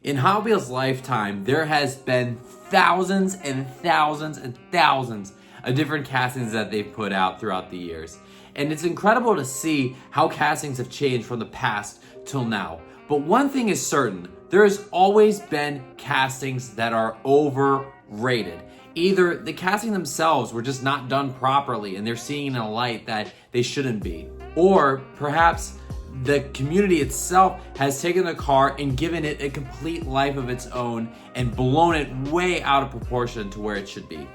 In Hot Wheels' lifetime, there has been thousands and thousands and thousands of different castings that they've put out throughout the years. And it's incredible to see how castings have changed from the past till now. But one thing is certain, there has always been castings that are overrated. Either the casting themselves were just not done properly and they're seeing in a light that they shouldn't be, or perhaps the community itself has taken the car and given it a complete life of its own and blown it way out of proportion to where it should be.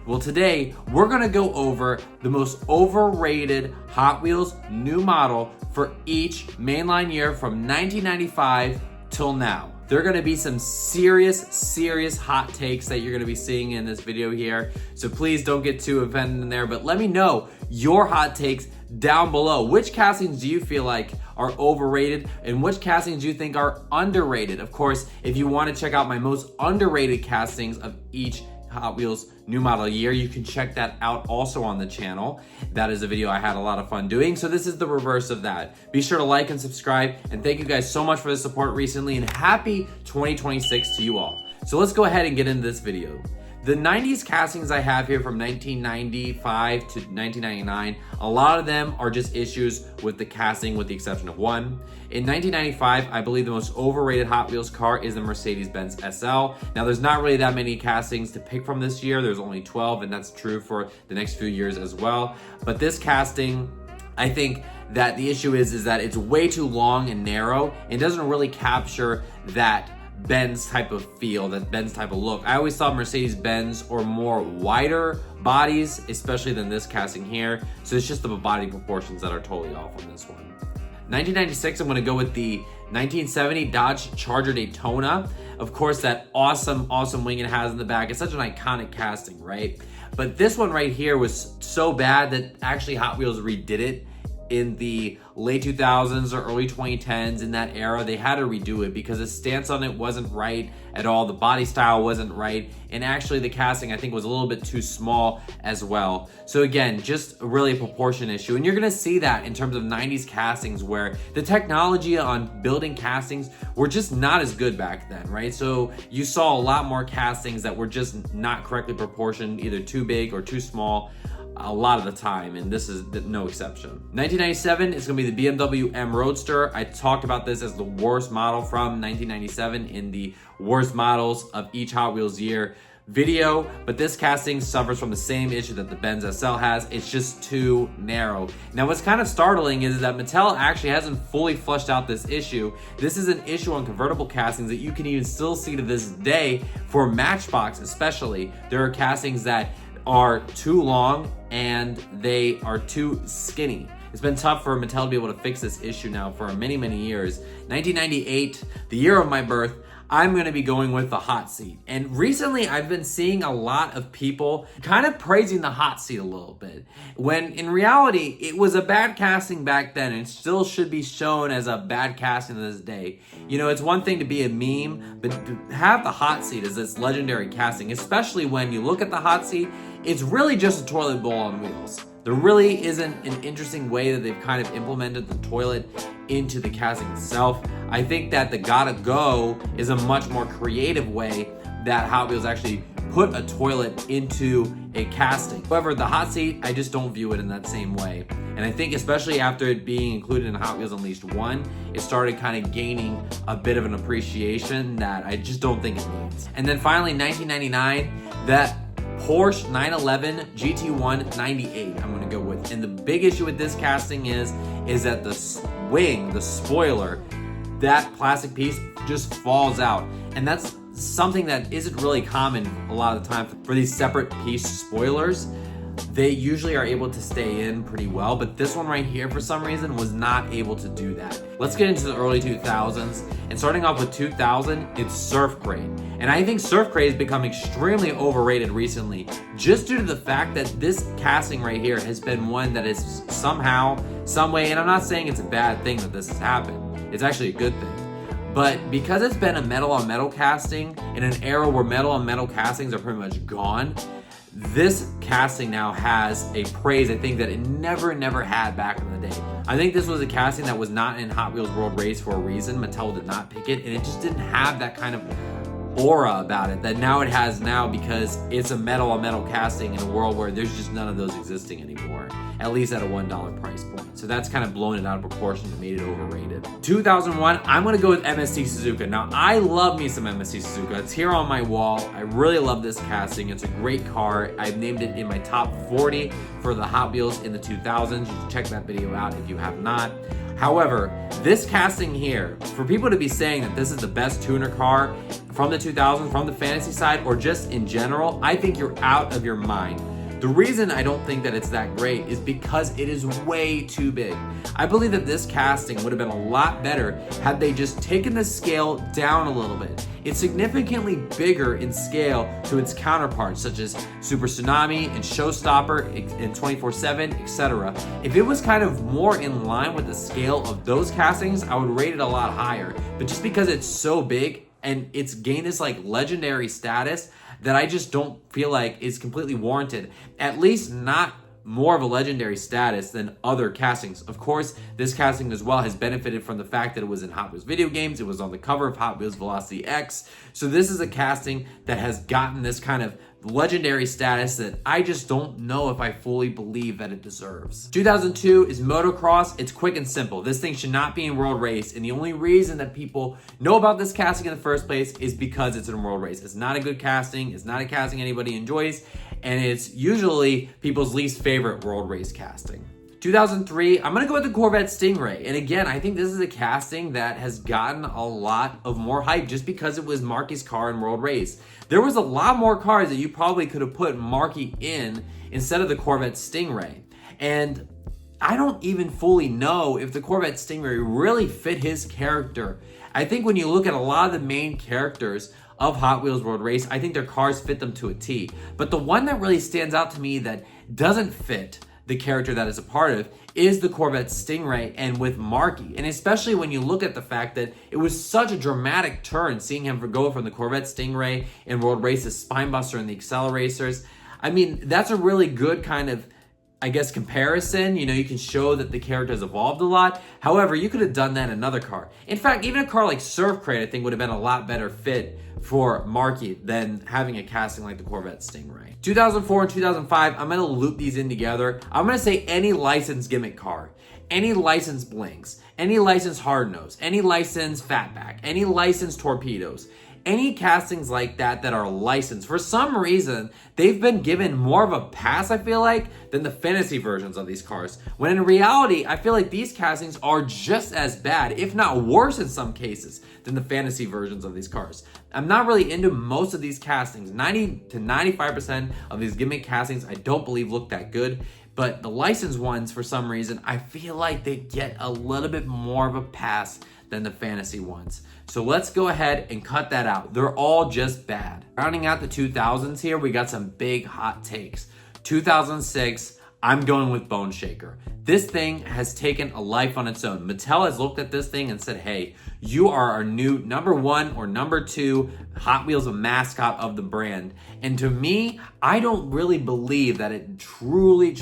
Well, today we're gonna go over the most overrated Hot Wheels new model for each mainline year from 1995 till now. There are gonna be some serious hot takes that you're gonna be seeing in this video here. So please don't get too offended in there, but let me know your hot takes down below. Which castings do you feel like are overrated and which castings do you think are underrated? Of course, if you wanna check out my most underrated castings of each Hot Wheels new model year, you can check that out also on the channel. That is a video I had a lot of fun doing. So this is the reverse of that. Be sure to like and subscribe, and thank you guys so much for the support recently, and happy 2026 to you all. So let's go ahead and get into this video. The 90s castings I have here from 1995 to 1999, a lot of them are just issues with the casting with the exception of one. In 1995, I believe the most overrated Hot Wheels car is the Mercedes-Benz SL. Now there's not really that many castings to pick from this year. There's only 12, and that's true for the next few years as well. But this casting, I think that the issue is that it's way too long and narrow and doesn't really capture that Benz type of feel, that Benz type of look. I always thought Mercedes-Benz or more wider bodies, especially than this casting here. So it's just the body proportions that are totally off on this one. 1996, I'm gonna go with the 1970 Dodge Charger Daytona. Of course, that awesome wing it has in the back. It's such an iconic casting, right? But this one right here was so bad that actually Hot Wheels redid it in the late 2000s or early 2010s. In that era, they had to redo it because the stance on it wasn't right at all. The body style wasn't right. And actually the casting, I think, was a little bit too small as well. So again, just really a proportion issue. And you're gonna see that in terms of 90s castings where the technology on building castings were just not as good back then, right? So you saw a lot more castings that were just not correctly proportioned, either too big or too small, a lot of the time, and this is no exception. 1997 is gonna be the BMW M Roadster. I talked about this as the worst model from 1997 in the worst models of each Hot Wheels year video, but this casting suffers from the same issue that the Benz SL has. It's just too narrow. Now what's kind of startling is that Mattel actually hasn't fully fleshed out this issue. This is an issue on convertible castings that you can even still see to this day for Matchbox especially. There are castings that are too long and they are too skinny. It's been tough for Mattel to be able to fix this issue now for many years. 1998, the year of my birth, I'm gonna be going with the hot seat. And recently I've been seeing a lot of people kind of praising the hot seat a little bit, when in reality, it was a bad casting back then and still should be shown as a bad casting to this day. You know, it's one thing to be a meme, but to have the hot seat as this legendary casting, especially when you look at the hot seat, it's really just a toilet bowl on wheels. There really isn't an interesting way that they've kind of implemented the toilet into the casting itself. I think that the Gotta Go is a much more creative way that Hot Wheels actually put a toilet into a casting. However, the hot seat, I just don't view it in that same way. And I think especially after it being included in Hot Wheels Unleashed 1, it started kind of gaining a bit of an appreciation that I just don't think it needs. And then finally, 1999, that Porsche 911 GT1 98 I'm gonna go with. And the big issue with this casting is that the wing, the spoiler, that plastic piece just falls out. And that's something that isn't really common a lot of the time for these separate piece spoilers. They usually are able to stay in pretty well, but this one right here, for some reason, was not able to do that. Let's get into the early 2000s, and starting off with 2000, it's Surf Crate. And I think Surf Crate has become extremely overrated recently, just due to the fact that this casting right here has been one that is somehow, some way, and I'm not saying it's a bad thing that this has happened, it's actually a good thing. But because it's been a metal on metal casting in an era where metal on metal castings are pretty much gone, this casting now has a praise, I think, that it never had back in the day. I think this was a casting that was not in Hot Wheels World Race for a reason. Mattel did not pick it, and it just didn't have that kind of aura about it that now it has now, because it's a metal casting in a world where there's just none of those existing anymore, at least at a $1 price point. So that's kind of blown it out of proportion and made it overrated. 2001, I'm gonna go with MST Suzuka. Now, I love me some MST Suzuka. It's here on my wall. I really love this casting. It's a great car. I've named it in my top 40 for the Hot Wheels in the 2000s. You should check that video out if you have not. However, this casting here, for people to be saying that this is the best tuner car from the 2000s, from the fantasy side, or just in general, I think you're out of your mind. The reason I don't think that it's that great is because it is way too big. I believe that this casting would have been a lot better had they just taken the scale down a little bit. It's significantly bigger in scale to its counterparts, such as Super Tsunami and Showstopper and 24/7, etc. If it was kind of more in line with the scale of those castings, I would rate it a lot higher. But just because it's so big and it's gained this like legendary status, that I just don't feel like is completely warranted. At least not more of a legendary status than other castings. Of course, this casting as well has benefited from the fact that it was in Hot Wheels video games. It was on the cover of Hot Wheels Velocity X. So this is a casting that has gotten this kind of legendary status that I just don't know if I fully believe that it deserves. 2002 is Motocross. It's quick and simple. This thing should not be in World Race, and the only reason that people know about this casting in the first place is because it's in World Race. It's not a good casting. It's not a casting anybody enjoys, and it's usually people's least favorite World Race casting. 2003, I'm gonna go with the Corvette Stingray. And again, I think this is a casting that has gotten a lot of more hype just because it was Marky's car in World Race. There was a lot more cars that you probably could have put Marky in instead of the Corvette Stingray. And I don't even fully know if the Corvette Stingray really fit his character. I think when you look at a lot of the main characters of Hot Wheels World Race, I think their cars fit them to a T. But the one that really stands out to me that doesn't fit the character that is a part of is the Corvette Stingray, and with Marky. And especially when you look at the fact that it was such a dramatic turn seeing him go from the Corvette Stingray in World Race to Spinebuster and the Acceleracers. I mean, that's a really good kind of, I guess, comparison. You know, you can show that the character has evolved a lot. However, you could have done that in another car. In fact, even a car like Surf Crate, I think, would have been a lot better fit for Marky than having a casting like the Corvette Stingray. 2004 and 2005, I'm gonna loop these in together. I'm gonna say any licensed gimmick car, any licensed blinks, any licensed hard nose, any licensed fatback, any licensed torpedoes, any castings like that that are licensed. For some reason, they've been given more of a pass, I feel like, than the fantasy versions of these cars. When in reality, I feel like these castings are just as bad, if not worse in some cases, than the fantasy versions of these cars. I'm not really into most of these castings. 90 to 95% of these gimmick castings I don't believe look that good. But the licensed ones, for some reason, I feel like they get a little bit more of a pass than the fantasy ones. So let's go ahead and cut that out. They're all just bad. Rounding out the 2000s here, we got some big hot takes. 2006, I'm going with Bone Shaker. This thing has taken a life on its own. Mattel has looked at this thing and said, hey, you are our new number 1 or number 2 Hot Wheels mascot of the brand. And to me, I don't really believe that it truly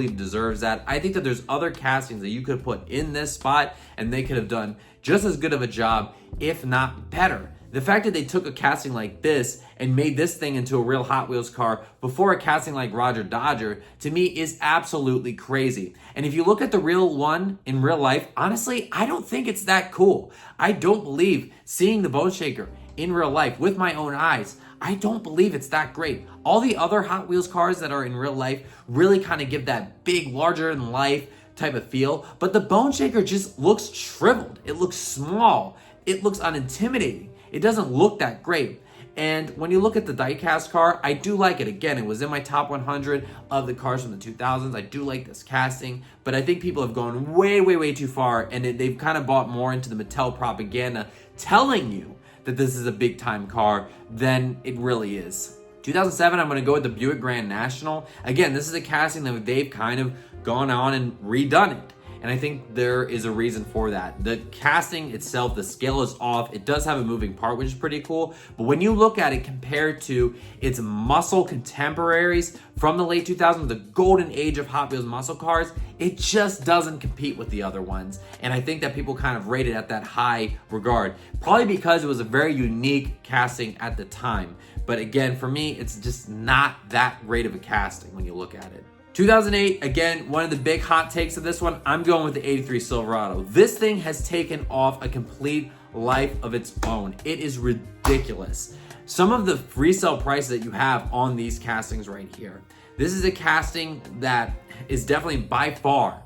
deserves that. I think that there's other castings that you could put in this spot and they could have done just as good of a job, if not better. The fact that they took a casting like this and made this thing into a real Hot Wheels car before a casting like Roger Dodger, to me, is absolutely crazy. And if you look at the real one in real life, honestly, I don't think it's that cool. I don't believe seeing the Bone Shaker in real life with my own eyes, I don't believe it's that great. All the other Hot Wheels cars that are in real life really kind of give that big, larger than life type of feel, but the Bone Shaker just looks shriveled. It looks small. It looks unintimidating. It doesn't look that great. And when you look at the diecast car, I do like it. Again, it was in my top 100 of the cars from the 2000s. I do like this casting, but I think people have gone way too far, and they've kind of bought more into the Mattel propaganda telling you that this is a big time car than it really is. 2007, I'm going to go with the Buick Grand National. Again, this is a casting that they've kind of gone on and redone it. and I think there is a reason for that. The casting itself, the scale is off. It does have a moving part, which is pretty cool, but when you look at it compared to its muscle contemporaries from the late 2000s, the golden age of Hot Wheels muscle cars, it just doesn't compete with the other ones. And I think that people kind of rate it at that high regard, probably because it was a very unique casting at the time. But again, for me, it's just not that great of a casting when you look at it. 2008, again, one of the big hot takes of this one, I'm going with the 83 Silverado. This thing has taken off a complete life of its own. It is ridiculous. Some of the resale prices that you have on these castings right here. This is a casting that is definitely by far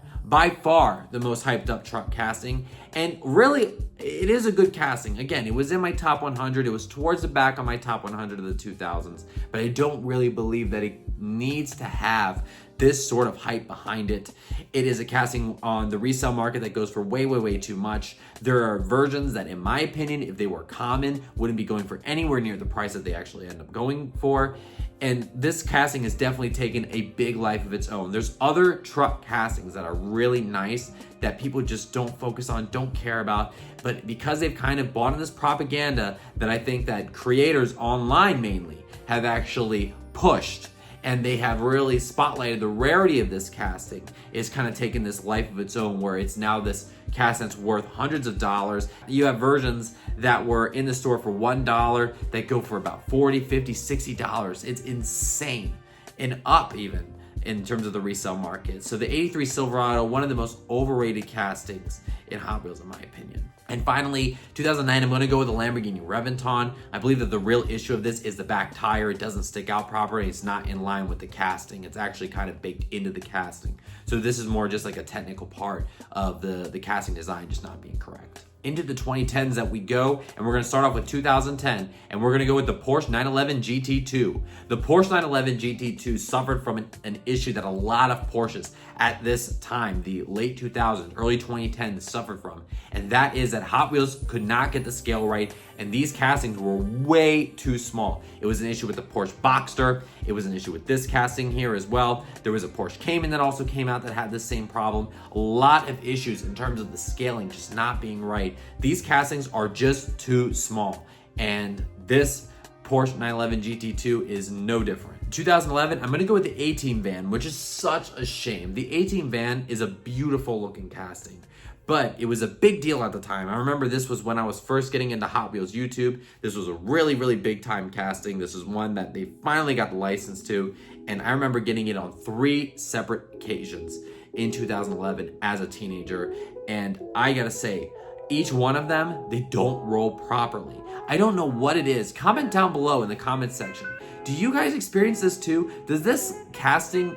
the most hyped up truck casting. And really, it is a good casting. Again, it was in my top 100. It was towards the back of my top 100 of the 2000s. But I don't really believe that it needs to have this sort of hype behind it. It is a casting on the resale market that goes for way too much. There are versions that, in my opinion, if they were common, wouldn't be going for anywhere near the price that they actually end up going for. And this casting has definitely taken a big life of its own. There's other truck castings that are really nice that people just don't focus on, don't care about. But because they've kind of bought in this propaganda that I think that creators online mainly have actually pushed, and they have really spotlighted the rarity of this casting, is kind of taken this life of its own, where it's now this casting that's worth hundreds of dollars. You have versions that were in the store for $1 that go for about $40, $50, $60. It's insane, and up even in terms of the resale market. So the 83 Silverado, one of the most overrated castings in Hot Wheels, in my opinion. And finally, 2009, I'm going to go with the Lamborghini Reventon. I believe that the real issue of this is the back tire. It doesn't stick out properly. It's not in line with the casting. It's actually kind of baked into the casting. So this is more just like a technical part of the casting design just not being correct. Into the 2010s that we go, and we're going to start off with 2010, and we're going to go with the Porsche 911 GT2. The Porsche 911 GT2 suffered from an issue that a lot of Porsches at this time, the late 2000s, early 2010s, suffered from, and that is that Hot Wheels could not get the scale right, and these castings were way too small. It was an issue with the Porsche Boxster. It was an issue with this casting here as well. There was a Porsche Cayman that also came out that had the same problem. A lot of issues in terms of the scaling just not being right. These castings are just too small, and this Porsche 911 GT2 is no different. 2011, I'm going to go with the A-Team van, which is such a shame. The A-Team van is a beautiful looking casting, but it was a big deal at the time. I remember this was when I was first getting into Hot Wheels YouTube. This was a really big time casting. This is one that they finally got the license to, and I remember getting it on 3 separate occasions in 2011 as a teenager, and I gotta say, each one of them, they don't roll properly. I don't know what it is. Comment down below in the comment section. Do you guys experience this too? Does this casting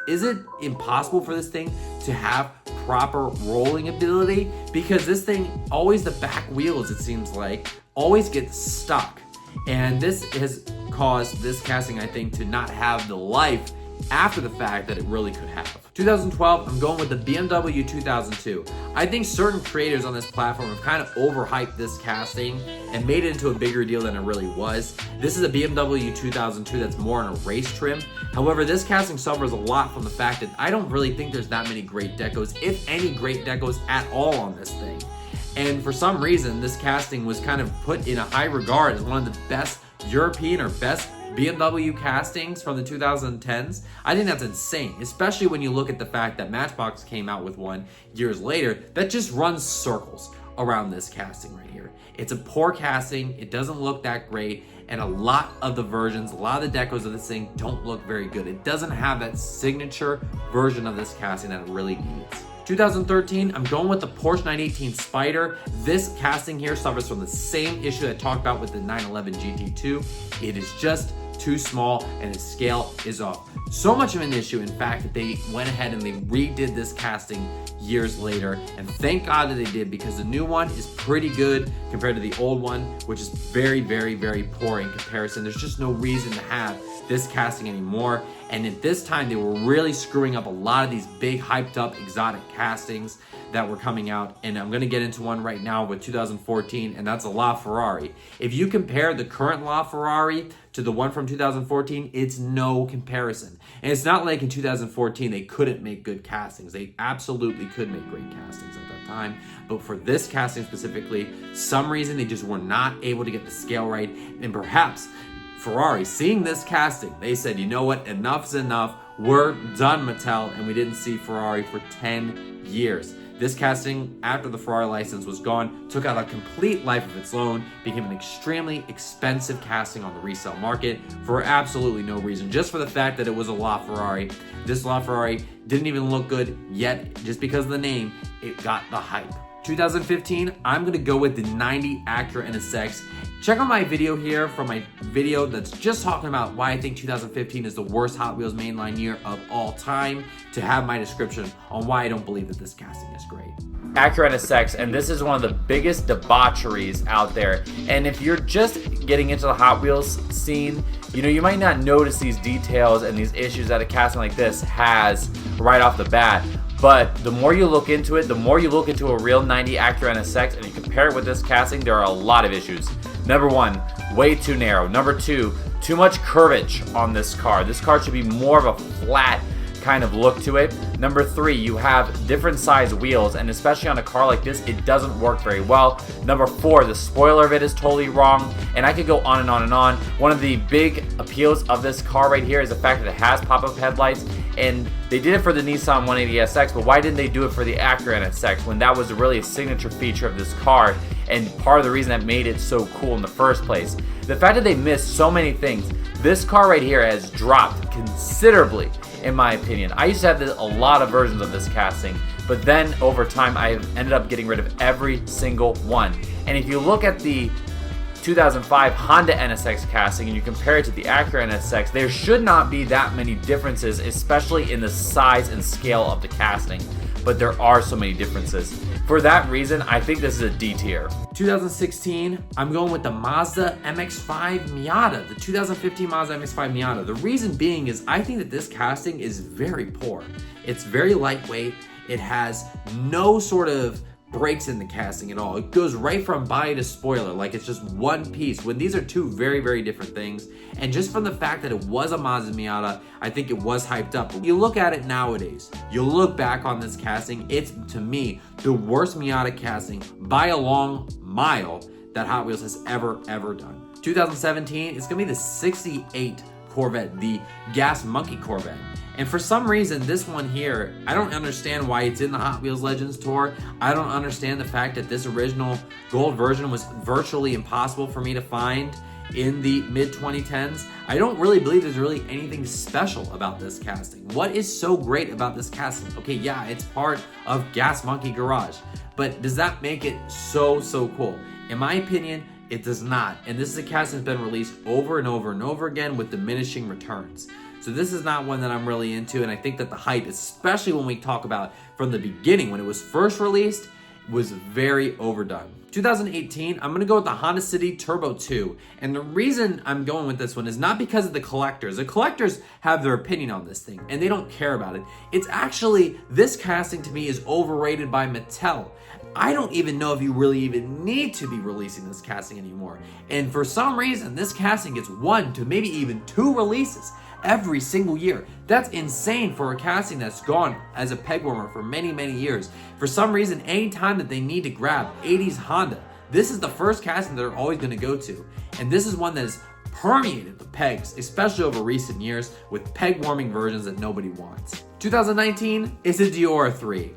is it impossible for this thing to have proper rolling ability? Because this thing, always the back wheels, it seems like, always get stuck. And this has caused this casting, I think, to not have the life after the fact that it really could have. 2012, I'm going with the BMW 2002. I think certain creators on this platform have kind of overhyped this casting and made it into a bigger deal than it really was. This is a BMW 2002 that's more on a race trim. However, this casting suffers a lot from the fact that I don't really think there's that many great decos, if any great decos at all on this thing. And for some reason, this casting was kind of put in a high regard as one of the best European or best BMW castings from the 2010s. I think that's insane, especially when you look at the fact that Matchbox came out with one years later that just runs circles around this casting right here. It's a poor casting, it doesn't look that great, and a lot of the versions, a lot of the decos of this thing don't look very good. It doesn't have that signature version of this casting that it really needs. 2013, I'm going with the Porsche 918 Spyder. This casting here suffers from the same issue I talked about with the 911 GT2. It is just too small and the scale is off. So much of an issue, in fact, that they went ahead and they redid this casting years later, and thank God that they did, because the new one is pretty good compared to the old one, which is very poor in comparison. There's just no reason to have this casting anymore, And at this time, they were really screwing up a lot of these big, hyped up, exotic castings that were coming out. And I'm gonna get into one right now with 2014, and that's a LaFerrari. If you compare the current LaFerrari to the one from 2014, it's no comparison. And it's not like in 2014 they couldn't make good castings. They absolutely could make great castings at that time. But for this casting specifically, some reason they just were not able to get the scale right. And perhaps Ferrari, seeing this casting, they said, you know what, enough's enough. We're done, Mattel. And we didn't see Ferrari for 10 years. This casting, after the Ferrari license was gone, took out a complete life of its own, became an extremely expensive casting on the resale market for absolutely no reason, just for the fact that it was a LaFerrari. This LaFerrari didn't even look good yet, just because of the name, it got the hype. 2015, I'm gonna go with the 90 Acura NSX. Check out my video here from my video that's just talking about why I think 2015 is the worst Hot Wheels mainline year of all time to have my description on why I don't believe that this casting is great. Acura NSX, and this is one of the biggest debaucheries out there. And if you're just getting into the Hot Wheels scene, you know, you might not notice these details and these issues that a casting like this has right off the bat. But the more you look into it, the more you look into a real 90 Acura NSX and you compare it with this casting, there are a lot of issues. Number one, way too narrow. Number two, too much curvage on this car. This car should be more of a flat kind of look to it. Number three, you have different size wheels, and especially on a car like this, it doesn't work very well. Number four, the spoiler of it is totally wrong, and I could go on and on and on. One of the big appeals of this car right here is the fact that it has pop-up headlights, and they did it for the Nissan 180SX, but why didn't they do it for the Acura NSX when that was really a signature feature of this car and part of the reason that made it so cool in the first place? The fact that they missed so many things, this car right here has dropped considerably in my opinion. I used to have a lot of versions of this casting, but then over time I ended up getting rid of every single one. And if you look at the 2005 Honda NSX casting and you compare it to the Acura NSX, there should not be that many differences, especially in the size and scale of the casting. But there are so many differences. For that reason, I think this is a D tier. 2016, I'm going with the Mazda MX-5 Miata, the 2015 Mazda MX-5 Miata. The reason being is I think that this casting is very poor. It's very lightweight. It has no sort of breaks in the casting at all. It goes right from body to spoiler, like it's just one piece, when these are two very, very different things. And just from the fact that it was a Mazda Miata, I think it was hyped up. But you look at it nowadays, you look back on this casting, it's, to me, the worst Miata casting by a long mile that Hot Wheels has ever done. 2017, it's gonna be the 68 Corvette, the Gas Monkey Corvette. And for some reason, this one here, I don't understand why it's in the Hot Wheels Legends tour. I don't understand the fact that this original gold version was virtually impossible for me to find in the mid-2010s. I don't really believe there's really anything special about this casting. What is so great about this casting? Okay, yeah, it's part of Gas Monkey Garage, but does that make it so cool? In my opinion, it does not. And this is a casting that's been released over and over and over again with diminishing returns. So this is not one that I'm really into, and I think that the hype, especially when we talk about from the beginning, when it was first released, was very overdone. 2018, I'm gonna go with the Honda City Turbo 2. And the reason I'm going with this one is not because of the collectors. The collectors have their opinion on this thing, and they don't care about it. It's actually, this casting to me is overrated by Mattel. I don't even know if you really even need to be releasing this casting anymore. And for some reason, this casting gets 1 to maybe even 2 releases every single year. That's insane for a casting that's gone as a peg warmer for many years. For some reason, anytime that they need to grab 80s Honda, this is the first casting they're always going to go to. And this is one that has permeated the pegs, especially over recent years, with peg warming versions that nobody wants. 2019 is a Diora 3.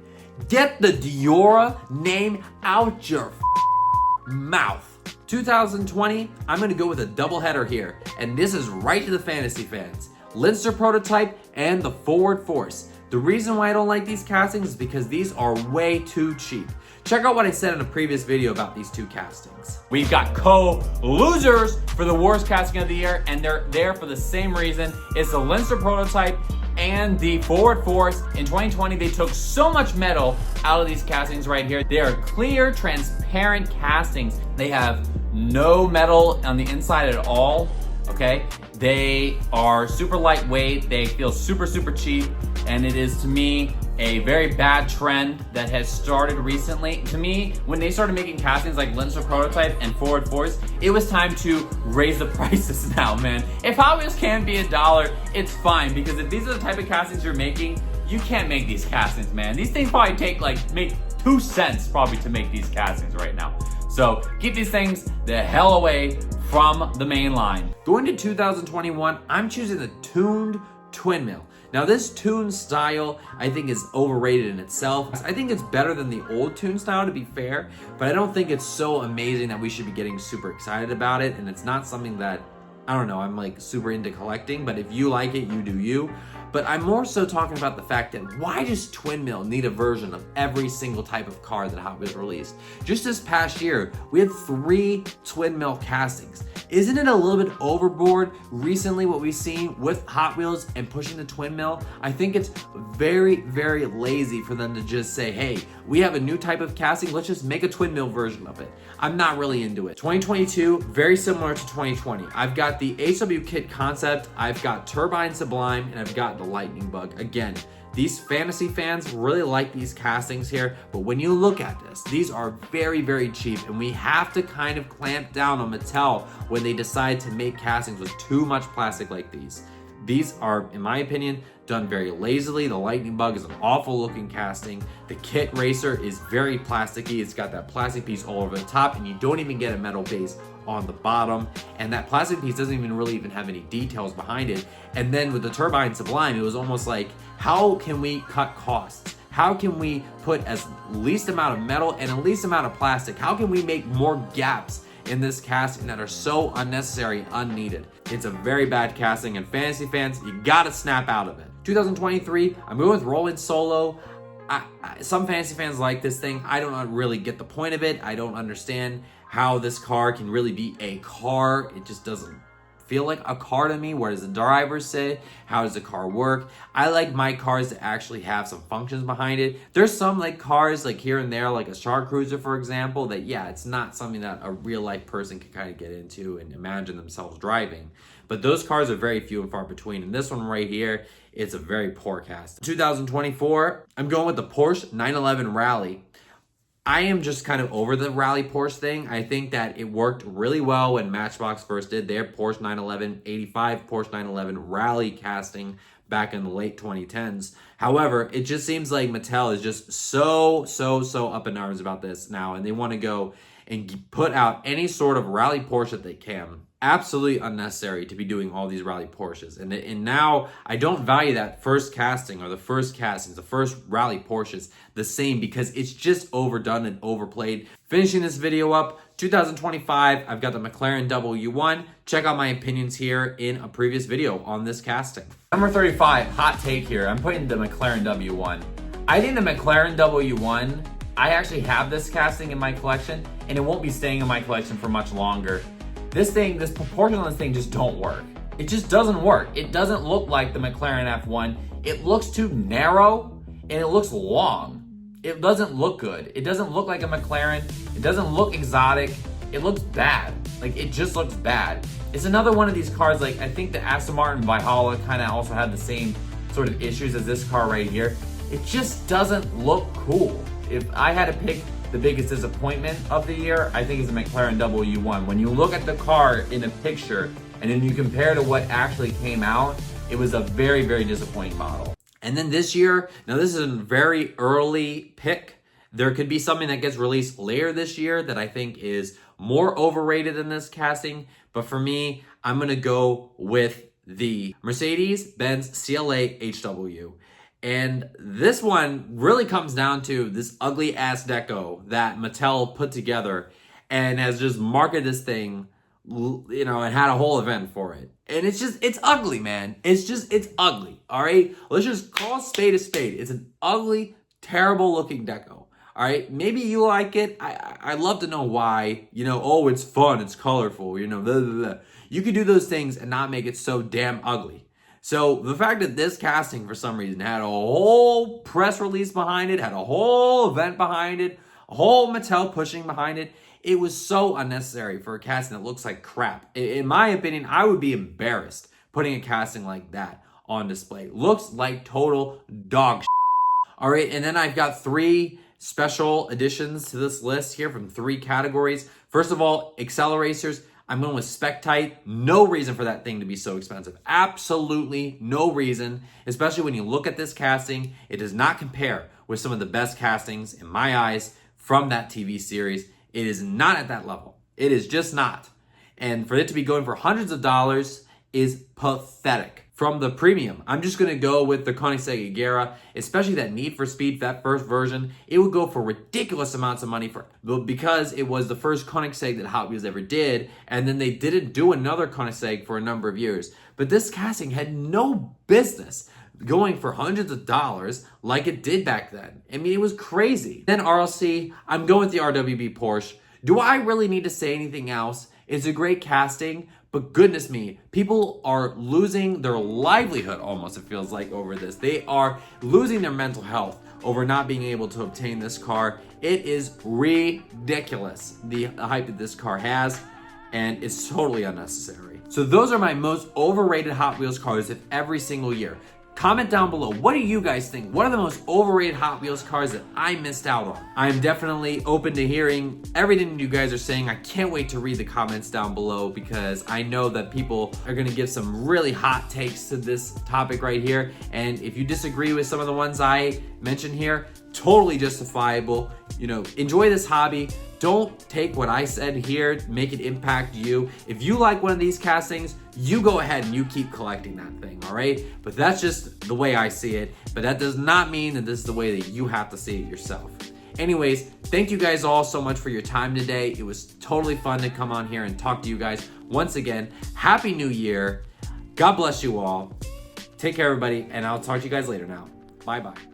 Get the Diora name out your mouth. 2020, I'm gonna go with a doubleheader here, and this is right to the fantasy fans. Linster Prototype and the Forward Force. The reason why I don't like these castings is because these are way too cheap. Check out what I said in a previous video about these two castings. We've got co-losers for the worst casting of the year, and they're there for the same reason. It's the Linster Prototype and the Forward Force. In 2020, they took so much metal out of these castings right here. They are clear, transparent castings. They have no metal on the inside at all, okay? They are super lightweight, they feel super, super cheap, and it is, to me, a very bad trend that has started recently. To me, when they started making castings like Linser Prototype and Forward Force, it was time to raise the prices now, man. If Hot Wheels can be $1, it's fine, because if these are the type of castings you're making, you can't make these castings, man. These things probably make 2 cents probably to make these castings right now. So keep these things the hell away from the main line. Going to 2021, I'm choosing the tuned twin mill. Now this tuned style, I think, is overrated in itself. I think it's better than the old tuned style, to be fair, but I don't think it's so amazing that we should be getting super excited about it, and it's not something that, I don't know, I'm like super into collecting, but if you like it, you do you. But I'm more so talking about the fact that why does Twin Mill need a version of every single type of car that Hot Wheels released? Just this past year, we had 3 Twin Mill castings. Isn't it a little bit overboard recently what we've seen with Hot Wheels and pushing the Twin Mill? I think it's very, very lazy for them to just say, hey, we have a new type of casting, let's just make a Twin Mill version of it. I'm not really into it. 2022, very similar to 2020. I've got the HW Kit concept, I've got Turbine Sublime, and I've got the Lightning Bug. Again, these fantasy fans really like these castings here, but when you look at this, these are very, very cheap, and we have to kind of clamp down on Mattel when they decide to make castings with too much plastic like these. These are, in my opinion, done very lazily. The Lightning Bug is an awful looking casting. The Kit Racer is very plasticky. It's got that plastic piece all over the top, and you don't even get a metal base on the bottom. And that plastic piece doesn't even really have any details behind it. And then with the Turbine Sublime, it was almost like, how can we cut costs? How can we put as least amount of metal and at least amount of plastic? How can we make more gaps in this casting that are so unnecessary, unneeded? It's a very bad casting, and fantasy fans, you gotta snap out of it. 2023, I'm going with Roland Solo. Some fantasy fans like this thing. I don't really get the point of it. I don't understand how this car can really be a car. It just doesn't feel like a car to me. Where does the driver sit? How does the car work? I like my cars to actually have some functions behind it. There's some like cars like here and there, like a Shark Cruiser, for example, that yeah, it's not something that a real life person can kind of get into and imagine themselves driving. But those cars are very few and far between. And this one right here, it's a very poor cast. 2024, I'm going with the Porsche 911 Rally. I am just kind of over the Rally Porsche thing. I think that it worked really well when Matchbox first did their Porsche 911 85 Porsche 911 Rally casting back in the late 2010s. However, it just seems like Mattel is just so up in arms about this now, and they want to go and put out any sort of Rally Porsche that they can. Absolutely unnecessary to be doing all these Rally Porsches. And now I don't value that first casting or the first castings, the first Rally Porsches the same, because it's just overdone and overplayed. Finishing this video up, 2025, I've got the McLaren W1. Check out my opinions here in a previous video on this casting. Number 35, hot take here. I'm putting the McLaren W1. I think the McLaren W1, I actually have this casting in my collection, and it won't be staying in my collection for much longer. This proportion on this thing just don't work. It just doesn't work. It doesn't look like the McLaren F1. It looks too narrow and it looks long. It doesn't look good. It doesn't look like a McLaren. It doesn't look exotic. It looks bad. Like, it just looks bad. It's another one of these cars, like I think the Aston Martin Valhalla kind of also had the same sort of issues as this car right here. It just doesn't look cool. If I had to pick the biggest disappointment of the year, I think, is the McLaren W1. When you look at the car in a picture and then you compare to what actually came out, it was a very, very disappointing model. And then this year, now this is a very early pick. There could be something that gets released later this year that I think is more overrated than this casting. But for me, I'm gonna go with the Mercedes-Benz CLA HW. And this one really comes down to this ugly ass deco that Mattel put together and has just marketed this thing, you know, and had a whole event for it. And it's ugly, man. It's ugly, all right? Let's just call a spade a spade. It's an ugly, terrible looking deco, all right? Maybe you like it. I'd love to know why. You know, oh, it's fun, it's colorful, you know, blah, blah, blah. You could do those things and not make it so damn ugly. So the fact that this casting, for some reason, had a whole press release behind it, had a whole event behind it, a whole Mattel pushing behind it, it was so unnecessary for a casting that looks like crap. In my opinion, I would be embarrassed putting a casting like that on display. Looks like total dog shit. All right, and then I've got 3 special additions to this list here from 3 categories. First of all, acceleracers. I'm going with Spectite. No reason for that thing to be so expensive. Absolutely no reason, especially when you look at this casting. It does not compare with some of the best castings in my eyes from that TV series. It is not at that level. It is just not. And for it to be going for hundreds of dollars is pathetic. From the premium, I'm just gonna go with the Koenigsegg Agera, especially that Need for Speed, that first version. It would go for ridiculous amounts of money because it was the first Koenigsegg that Hot Wheels ever did, and then they didn't do another Koenigsegg for a number of years. But this casting had no business going for hundreds of dollars like it did back then. I mean, it was crazy. Then RLC, I'm going with the RWB Porsche. Do I really need to say anything else? It's a great casting, but goodness me, people are losing their livelihood almost, it feels like, over this. They are losing their mental health over not being able to obtain this car. It is ridiculous, the hype that this car has, and it's totally unnecessary. So those are my most overrated Hot Wheels cars of every single year. Comment down below, what do you guys think? What are the most overrated Hot Wheels cars that I missed out on? I am definitely open to hearing everything you guys are saying. I can't wait to read the comments down below because I know that people are gonna give some really hot takes to this topic right here. And if you disagree with some of the ones I mentioned here, totally justifiable. You know, enjoy this hobby. Don't take what I said here, make it impact you. If you like one of these castings, you go ahead and you keep collecting that thing, all right? But that's just the way I see it. But that does not mean that this is the way that you have to see it yourself. Anyways, thank you guys all so much for your time today. It was totally fun to come on here and talk to you guys. Once again, Happy New Year. God bless you all. Take care, everybody, and I'll talk to you guys later now. Bye-bye.